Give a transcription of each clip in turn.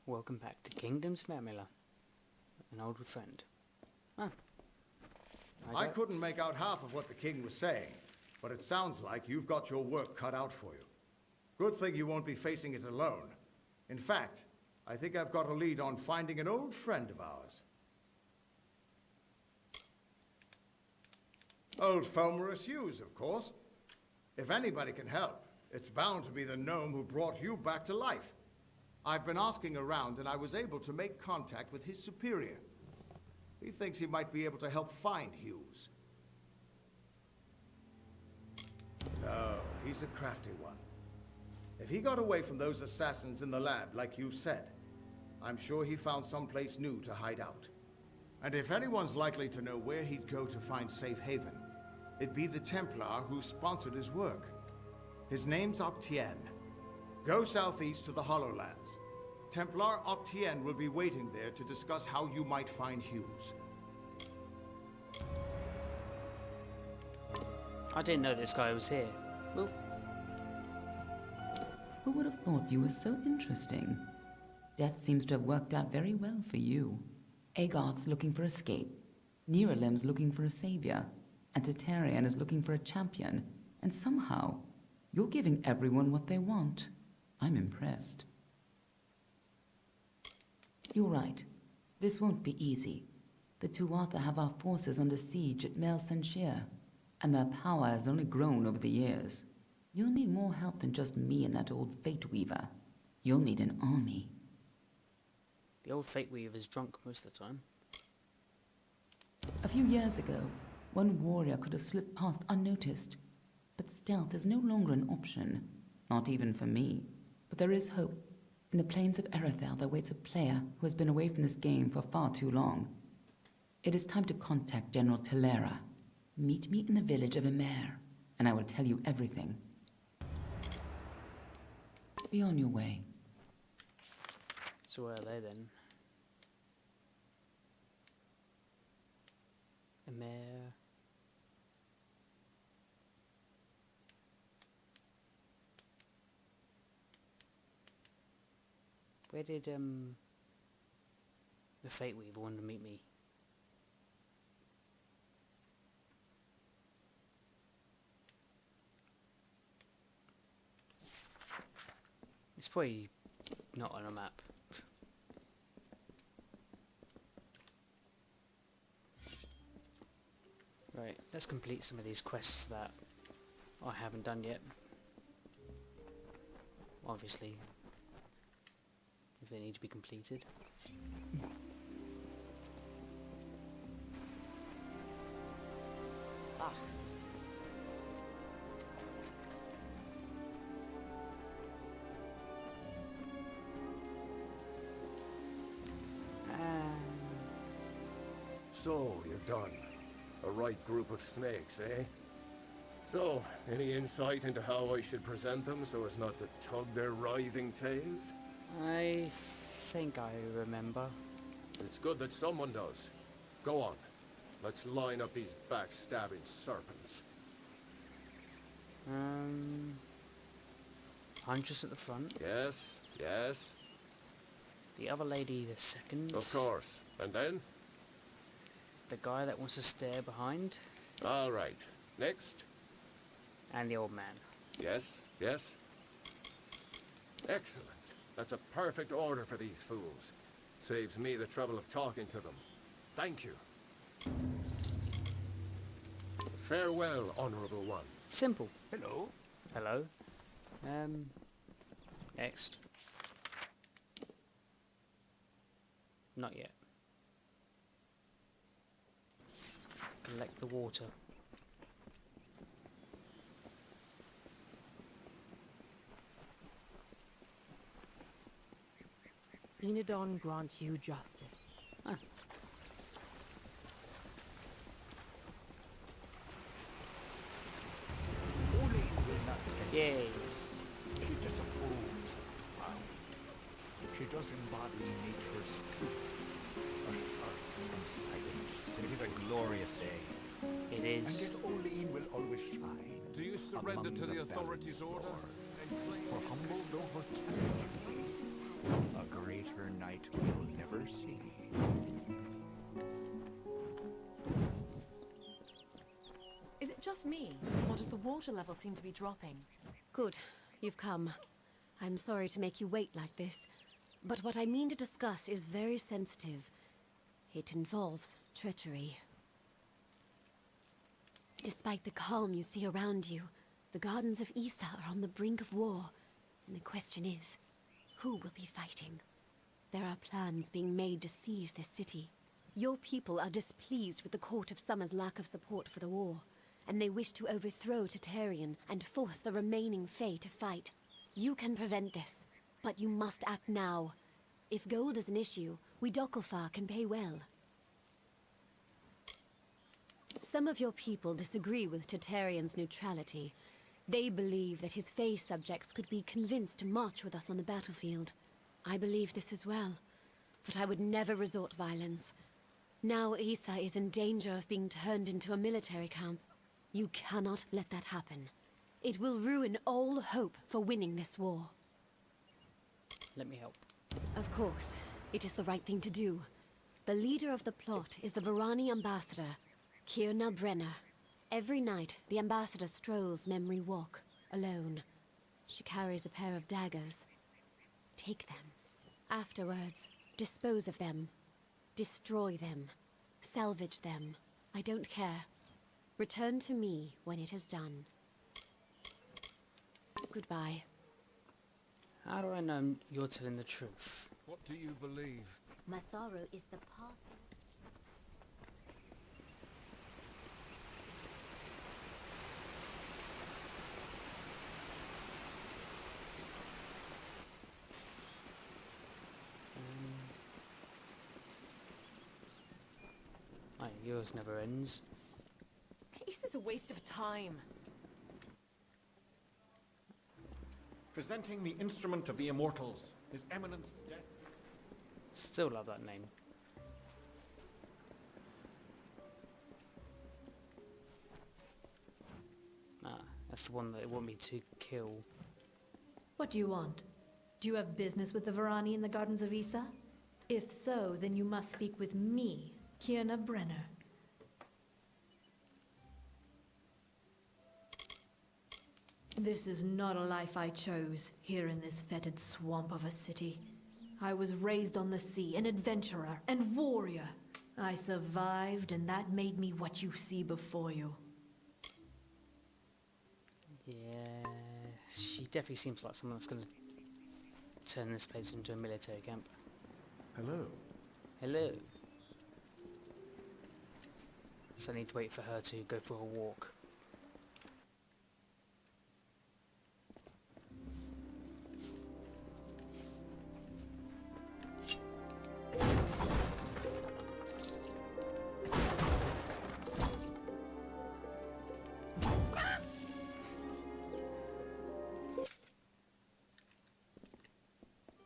Welcome back to Kingdom's Matmold, an old friend. Ah, I couldn't make out half of what the king was saying, but it sounds like you've got your work cut out for you. Good thing you won't be facing it alone. In fact, I think I've got a lead on finding an old friend of ours. Old Fomorous Hughes, of course. If anybody can help, it's bound to be the gnome who brought you back to life. I've been asking around, and I was able to make contact with his superior. He thinks he might be able to help find Hughes. No, he's a crafty one. If he got away from those assassins in the lab, like you said, I'm sure he found someplace new to hide out. And if anyone's likely to know where he'd go to find safe haven, it'd be the Templar who sponsored his work. His name's Octien. Go southeast to the Hollowlands. Templar Octien will be waiting there to discuss how you might find Hughes. I didn't know this guy was here. Well, who would have thought you were so interesting? Death seems to have worked out very well for you. Agarth's looking for escape, Neuralim's looking for a savior, and Tatarian is looking for a champion, and somehow, you're giving everyone what they want. I'm impressed. You're right. This won't be easy. The Tuatha have our forces under siege at Mel Senshir, and their power has only grown over the years. You'll need more help than just me and that old Fate Weaver. You'll need an army. the old Fate Weaver's drunk most of the time. A few years ago, one warrior could have slipped past unnoticed, but stealth is no longer an option. Not even for me. But there is hope. In the plains of Erethel there waits a player who has been away from this game for far too long. It is time to contact General Telera. Meet me in the village of Emer, and I will tell you everything. Be on your way. So where are they then? Emer. Where did the Fate Weaver want to meet me? It's probably not on a map. Right, let's complete some of these quests that I haven't done yet. Obviously, if they need to be completed. Ah. So, you're done. A right group of snakes, eh? So, any insight into how I should present them so as not to tug their writhing tails? I think I remember. It's good that someone does. Go on. Let's line up these backstabbing serpents. Huntress at the front. Yes, yes. The other lady the second. Of course. And then? The guy that wants to stare behind. All right. Next? And the old man. Yes, yes. Excellent. That's a perfect order for these fools. Saves me the trouble of talking to them. Thank you. Farewell, Honorable One. Simple. Hello. Hello. Next. Not yet. Collect the water. Enidon grant you justice. Ah. Yay. She disapproves of clown. She does embody nature's truth. A sharp and silent. It is a glorious day. It is. And yet Olene will always shine. Do you surrender to the authorities' order? For humbled over me, a greater night. it just me, or does the water level seem to be dropping? Good. You've come. I'm sorry to make you wait like this, but what I mean to discuss is very sensitive. It involves treachery. Despite the calm you see around you, the gardens of Issa are on the brink of war, and the question is, who will be fighting? There are plans being made to seize this city. Your people are displeased with the Court of Summer's lack of support for the war, and they wish to overthrow Tartarian and force the remaining Fae to fight. You can prevent this, but you must act now. If gold is an issue, we Dokkalfar can pay well. Some of your people disagree with Tartarian's neutrality. They believe that his Fae subjects could be convinced to march with us on the battlefield. I believe this as well, but I would never resort violence. Now Issa is in danger of being turned into a military camp. You cannot let that happen. It will ruin all hope for winning this war. Let me help. Of course, it is the right thing to do. The leader of the plot is the Varani ambassador, Kierna Brenner. Every night, the ambassador strolls Memory Walk, alone. She carries a pair of daggers. Take them. Afterwards, dispose of them. Destroy them. Salvage them. I don't care. Return to me when it is done. Goodbye. How do I know you're telling the truth? What do you believe? Matharo is the path. Yours never ends. Peace is a waste of time. Presenting the instrument of the immortals, His Eminence Death. Still love that name. Ah, that's the one that they want me to kill. What do you want? Do you have business with the Varani in the Gardens of Issa? If so, then you must speak with me, Kierna Brenner. This is not a life I chose, here in this fetid swamp of a city. I was raised on the sea, an adventurer and warrior. I survived, and that made me what you see before you. Yeah, she definitely seems like someone that's going to turn this place into a military camp. Hello. Hello. So I need to wait for her to go for a walk.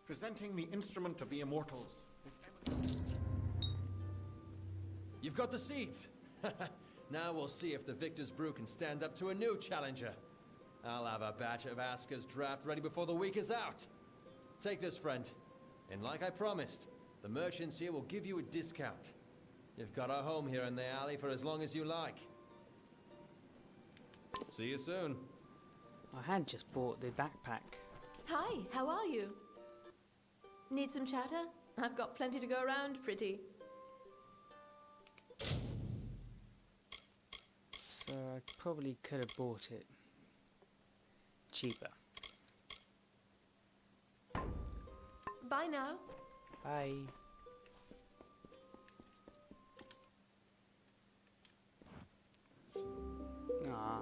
Presenting the instrument of the immortals. You've got the seeds. Now we'll see if the Victor's Brew can stand up to a new challenger. I'll have a batch of Asker's draft ready before the week is out. Take this, friend. And like I promised, the merchants here will give you a discount. You've got a home here in the alley for as long as you like. See you soon. I had just bought the backpack. Hi, how are you? Need some chatter? I've got plenty to go around, pretty. So I probably could have bought it cheaper. Bye now. Bye. Ah.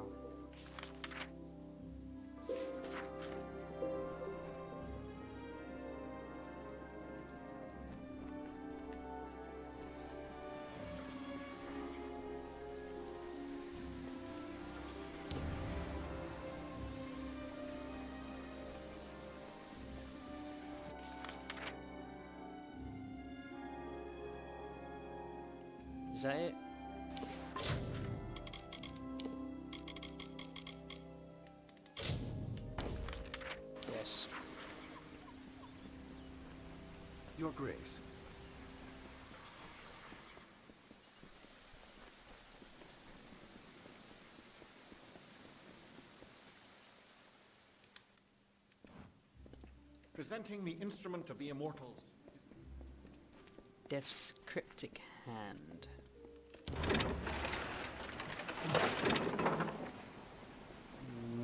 Is that it? Yes. Your Grace. presenting the instrument of the immortals. Death's cryptic hand.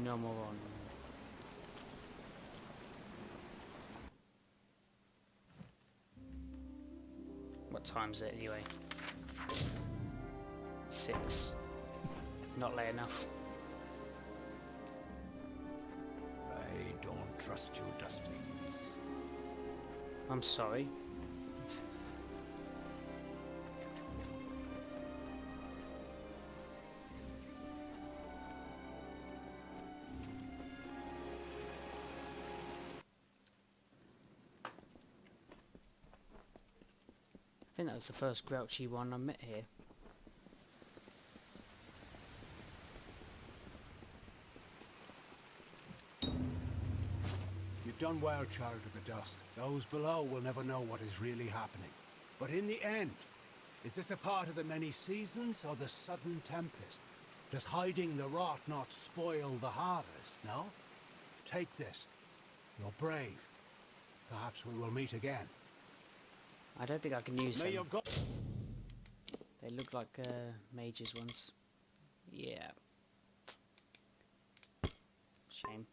No more on. What time is it anyway? 6. Not late enough. I don't trust you, Dustlings. I'm sorry. I think that was the first grouchy one I met here. You've done well, Child of the Dust. Those below will never know what is really happening. But in the end, is this a part of the many seasons or the sudden tempest? Does hiding the rot not spoil the harvest, no? Take this. You're brave. Perhaps we will meet again. I don't think I can use May them. your go- They look like mages ones. Yeah. Shame.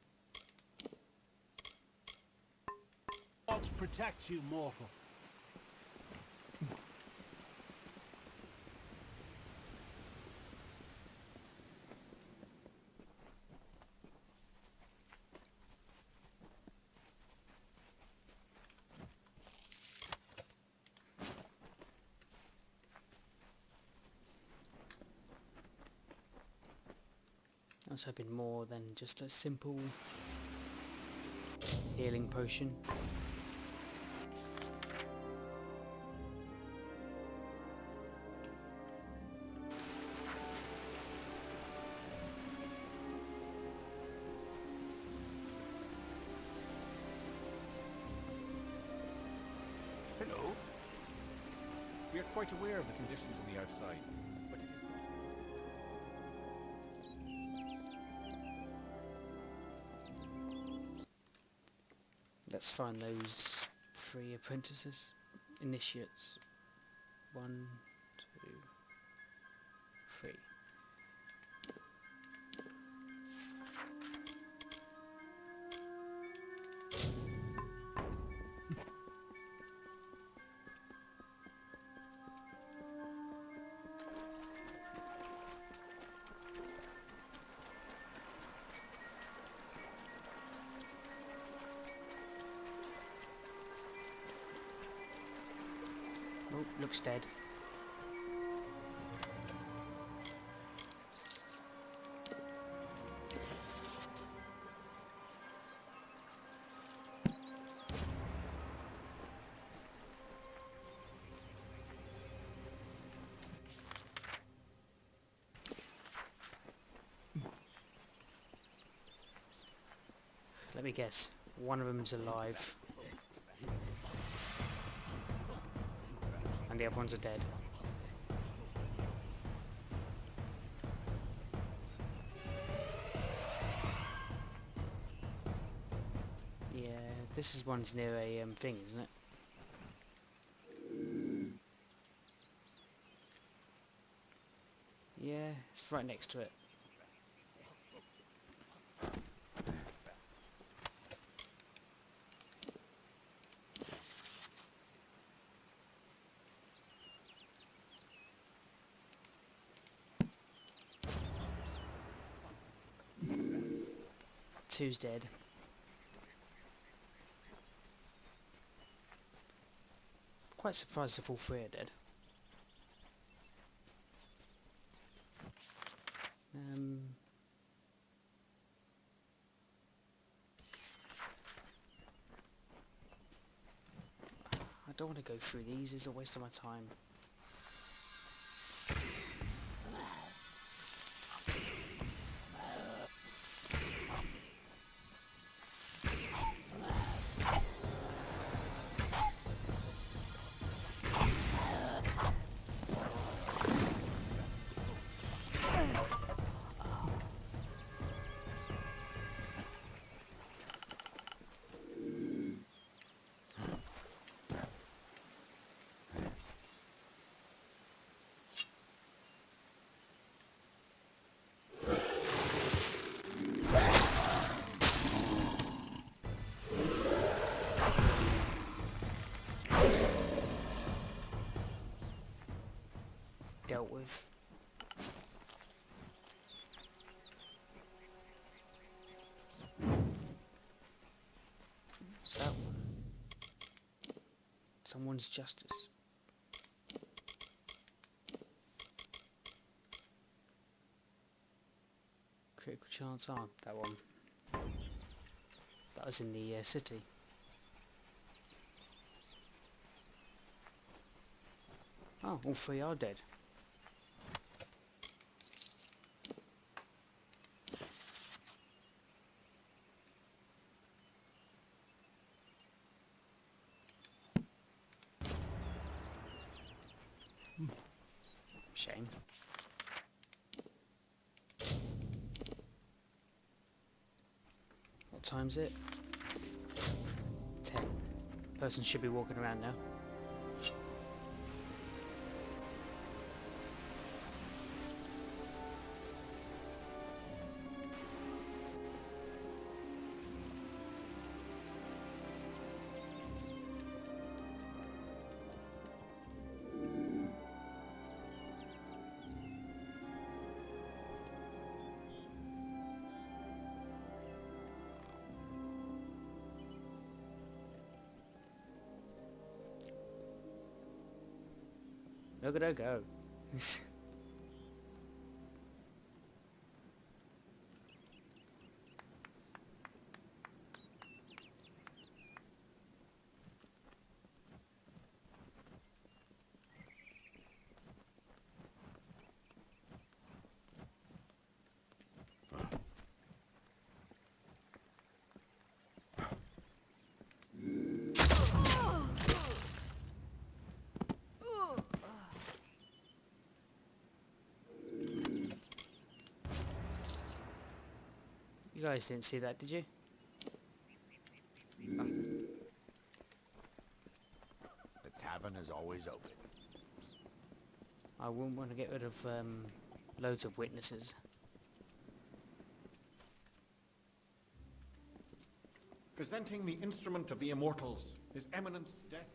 gods protect you, mortal. I was hoping more than just a simple healing potion. Hello. We are quite aware of the conditions on the outside, but it is... Let's find those 3 apprentices, initiates. 1, 2, 3. Oh, looks dead. Let me guess, one of them's alive. And the other ones are dead. Yeah, this is one's near a thing, isn't it? Yeah, it's right next to it. Two's dead. Quite surprised if all 3 are dead. I don't want to go through these, it's a waste of my time. dealt with. So, someone's justice. Critical chance arm, that one. That was in the city. Oh, all three are dead. Shame. What time's it? 10. Person should be walking around now. Look at her go. You guys didn't see that, did you? The tavern is always open. I wouldn't want to get rid of loads of witnesses. Presenting the instrument of the immortals, His Eminence Death.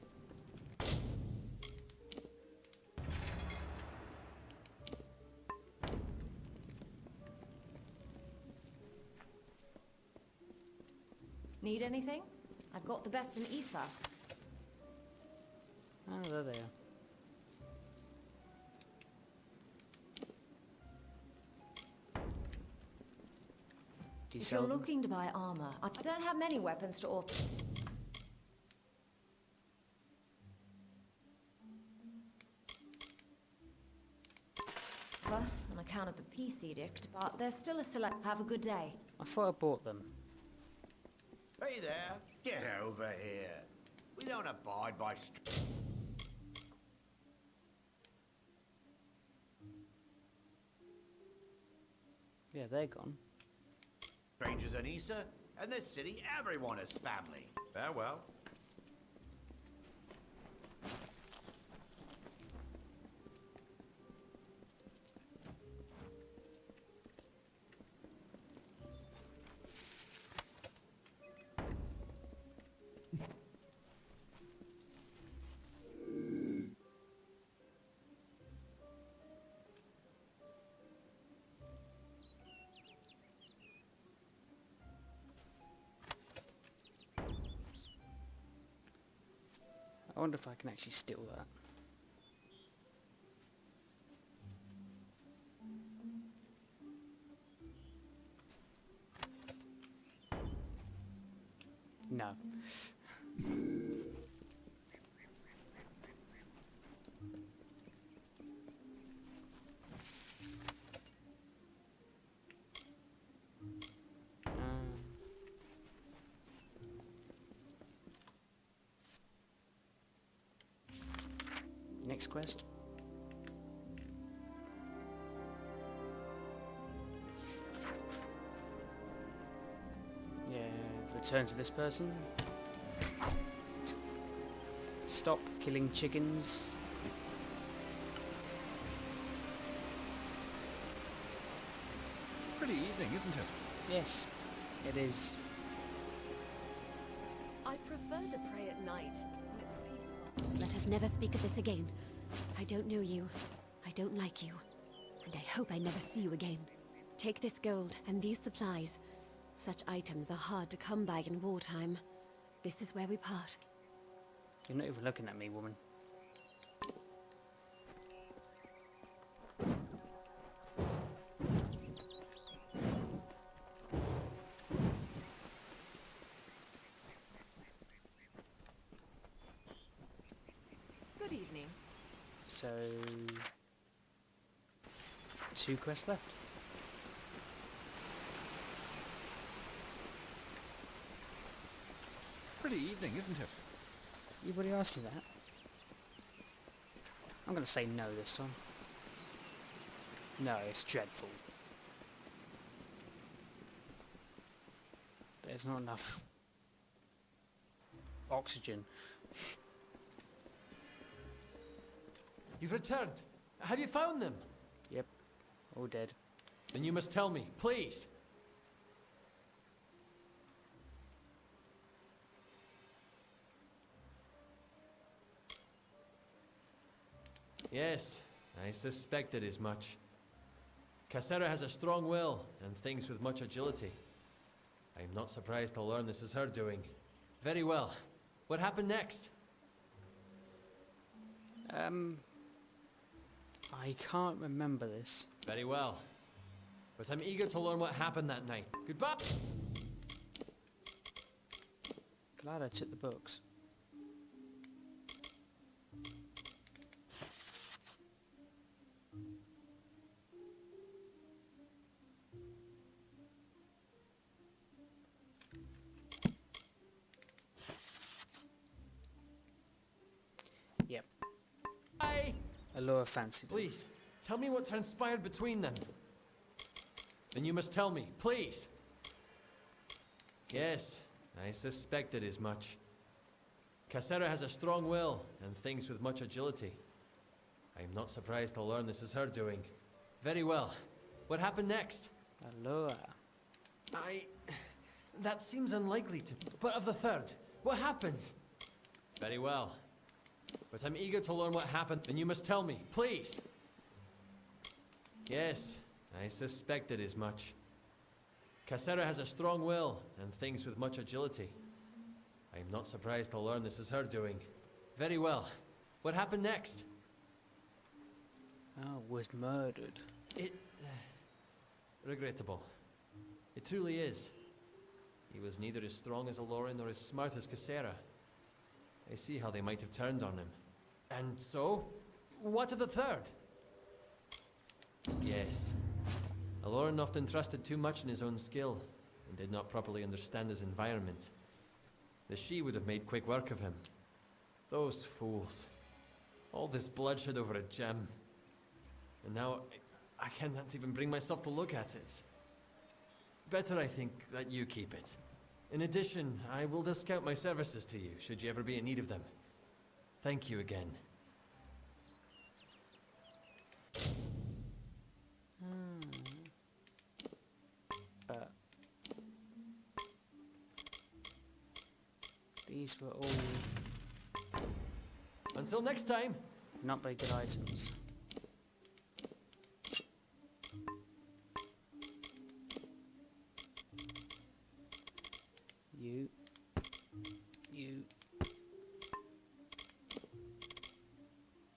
Need anything? I've got the best in Isa. Oh, there they are. Do you If sell you're them? looking to buy armor, I don't have many weapons to offer. On account of the peace edict, but there's still a select. Have a good day. I thought I bought them. Hey there, get over here. We don't abide by Yeah, they're gone. strangers in Issa, and this city everyone is family. Farewell. I wonder if I can actually steal that. No. Next quest. Yeah, return to this person. Stop killing chickens. Pretty evening, isn't it? Yes, it is. I prefer to pray at night when it's peaceful. Let us never speak of this again. I don't know you. I don't like you, and I hope I never see you again. Take this gold and these supplies. Such items are hard to come by in wartime. This is where we part. You're not even looking at me, woman. Good evening. So... 2 quests left. Pretty evening, isn't it? You've already asked me that. I'm going to say no this time. No, it's dreadful. There's not enough oxygen. You've returned. Have you found them? Yep, all dead. Then you must tell me, please. Yes, I suspected as much. Cassera has a strong will and thinks with much agility. I'm not surprised to learn this is her doing. Very well. What happened next? I can't remember this. Very well. But I'm eager to learn what happened that night. Goodbye! Glad I took the books. Yep. Allure fancied. Please, tell me what transpired between them. Then you must tell me, please. Yes, I suspected as much. Cassera has a strong will and thinks with much agility. I'm not surprised to learn this is her doing. Very well. What happened next? Allure. That seems unlikely to... But of the third, what happened? Very well. But I'm eager to learn what happened. Then you must tell me, please. Yes, I suspected as much. Cassera has a strong will and thinks with much agility. I'm not surprised to learn this is her doing. Very well. What happened next? Oh, was murdered. Regrettable. It truly is. He was neither as strong as Aloran nor as smart as Cassera. I see how they might have turned on him. And so? What of the third? Yes. Aloran often trusted too much in his own skill, and did not properly understand his environment. The She would have made quick work of him. Those fools. All this bloodshed over a gem. And now, I cannot even bring myself to look at it. Better, I think, that you keep it. In addition, I will discount my services to you, should you ever be in need of them. Thank you again. But these were all Until next time! not very good items. You.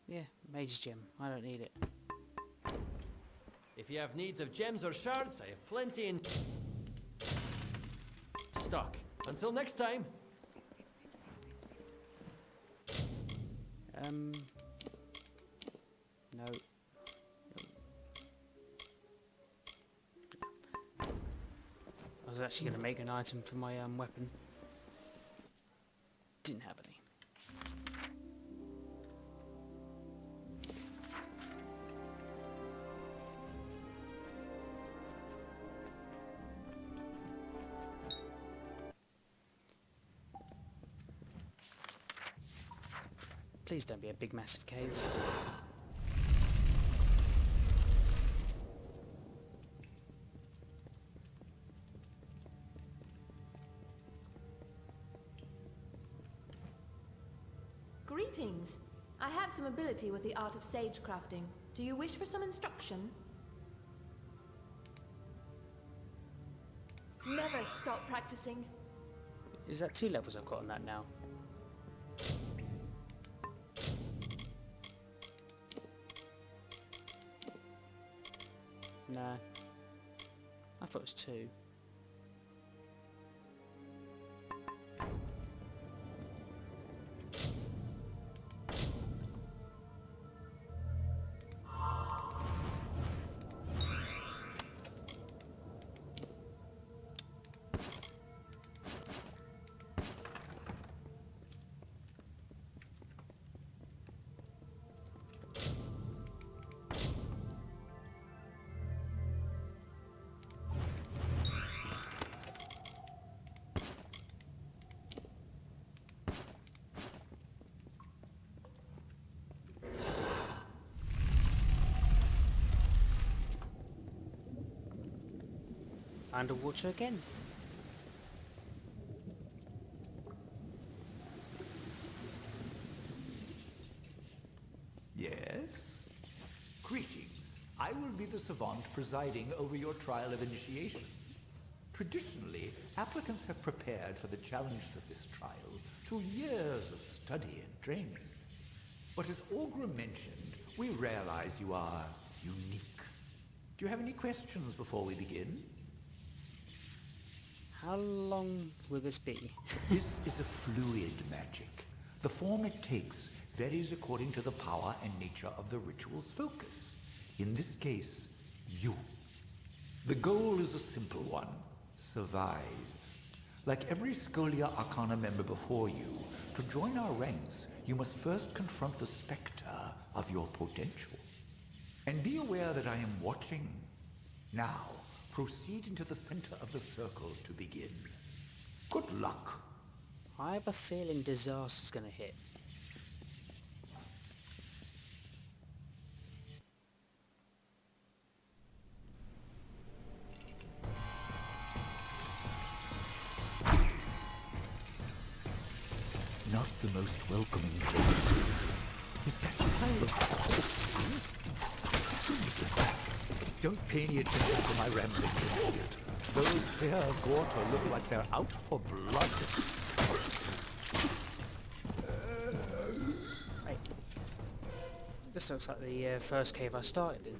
Yeah, Mage's Gem. I don't need it. If you have needs of gems or shards, I have plenty in stock. Until next time! No. I was actually going to make an item for my weapon. Didn't have any. Please don't be a big massive cave. Greetings. I have some ability with the art of sage crafting. Do you wish for some instruction? Never stop practicing. Is that 2 levels I've got on that now? No. I thought it was 2. Underwater again. Yes? Greetings. I will be the savant presiding over your trial of initiation. Traditionally, applicants have prepared for the challenges of this trial through years of study and training. But as Orgrim mentioned, we realize you are unique. Do you have any questions before we begin? How long will this be? This is a fluid magic. The form it takes varies according to the power and nature of the ritual's focus. In this case, you. The goal is a simple one. Survive. Like every Scholia Arcana member before you, to join our ranks, you must first confront the specter of your potential. And be aware that I am watching. Now, proceed into the center of the circle to begin. Good luck. I have a feeling disaster's gonna hit. Not the most welcoming place. Is that a pile of corpses? Don't pay any attention to my ramblings, idiot. Those fair Gorta look like they're out for blood. Right. This looks like the first cave I started in.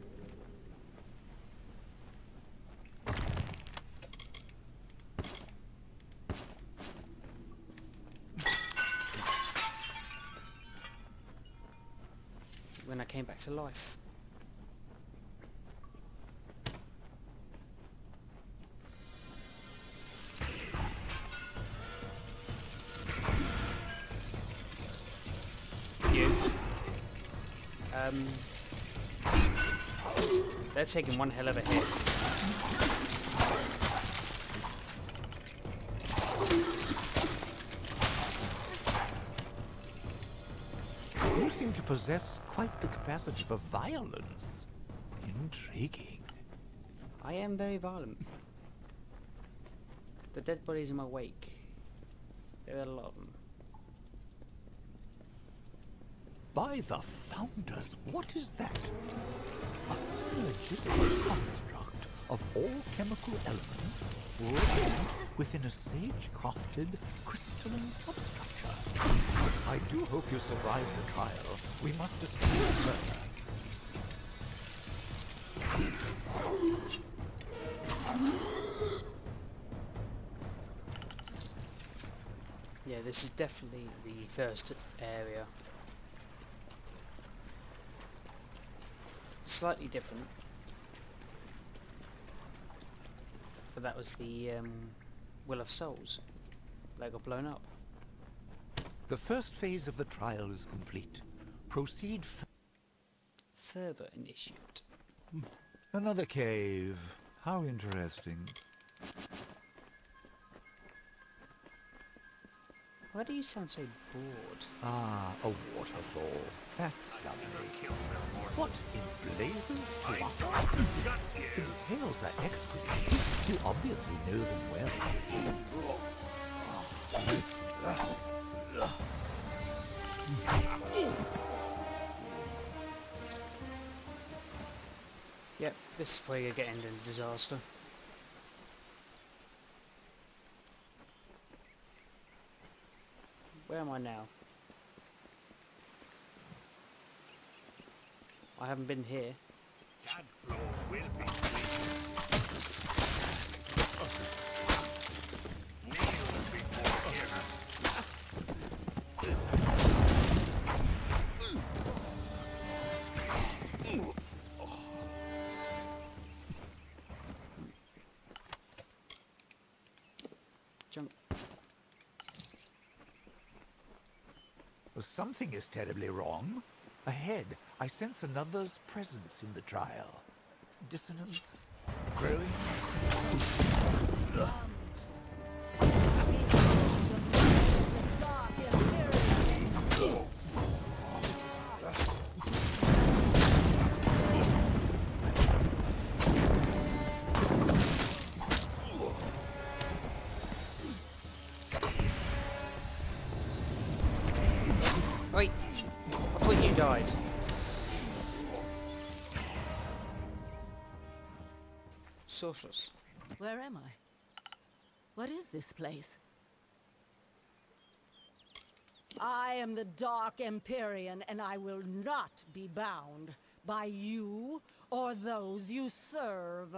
When I came back to life. They're taking one hell of a hit. You seem to possess quite the capacity for violence. Intriguing. I am very violent. The dead bodies in my wake. There are a lot of them. By the founders, what is that? A synergistic construct of all chemical elements organized within a sage-crafted crystalline substructure. I do hope you survive the trial. We must discuss it further. Yeah, this is definitely the first area. Slightly different, but that was the Will of Souls that got blown up. The first phase of the trial is complete. Proceed Further initiate. Another cave. How interesting. Why do you sound so bored? Ah, a waterfall. That's lovely. What in blazes? The details are exquisite. You obviously know them well. Yep, this is probably going to get ended in a disaster. Where am I now? I haven't been here. That floor will be Jump. Something is terribly wrong. Ahead, I sense another's presence in the trial. Dissonance growing. Wait, I thought you died. Sorceress. Where am I? What is this place? I am the Dark Empyrean, and I will not be bound by you or those you serve.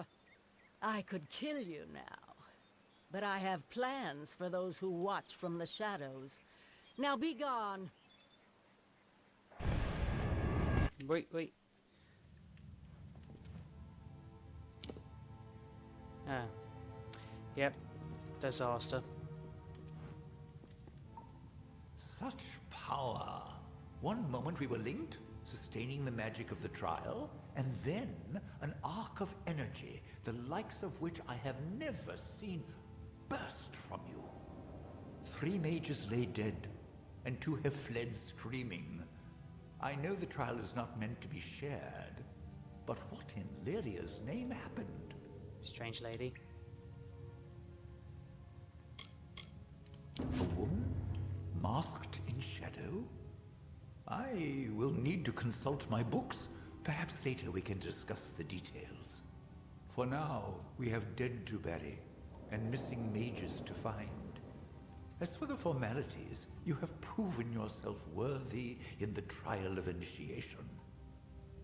I could kill you now, but I have plans for those who watch from the shadows. Now be gone. Wait. Ah. Yep. Disaster. Such power. One moment we were linked, sustaining the magic of the trial, and then an arc of energy, the likes of which I have never seen, burst from you. 3 mages lay dead, and 2 have fled screaming. I know the trial is not meant to be shared, but what in Lyria's name happened? Strange lady. A woman? Masked in shadow? I will need to consult my books. Perhaps later we can discuss the details. For now, we have dead to bury, and missing mages to find. As for the formalities, you have proven yourself worthy in the trial of initiation.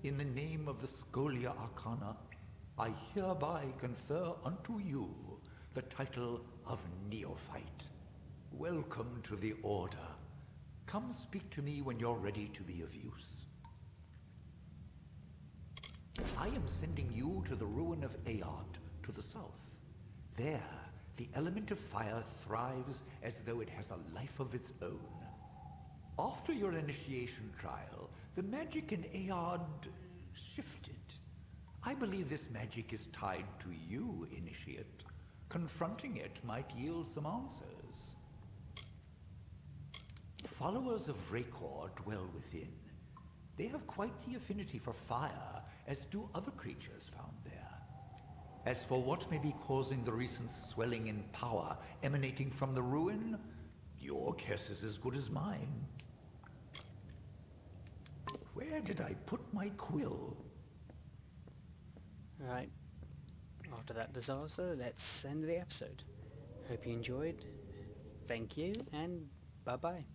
In the name of the Scholia Arcana, I hereby confer unto you the title of Neophyte. Welcome to the Order. Come speak to me when you're ready to be of use. I am sending you to the ruin of Aard, to the south. There, the element of fire thrives as though it has a life of its own. After your initiation trial, the magic in Aard shifted. I believe this magic is tied to you, Initiate. Confronting it might yield some answers. Followers of Rakor dwell within. They have quite the affinity for fire, as do other creatures found there. As for what may be causing the recent swelling in power emanating from the ruin, your guess is as good as mine. Where did I put my quill? Right. After that disaster, let's end the episode. Hope you enjoyed. Thank you, and bye-bye.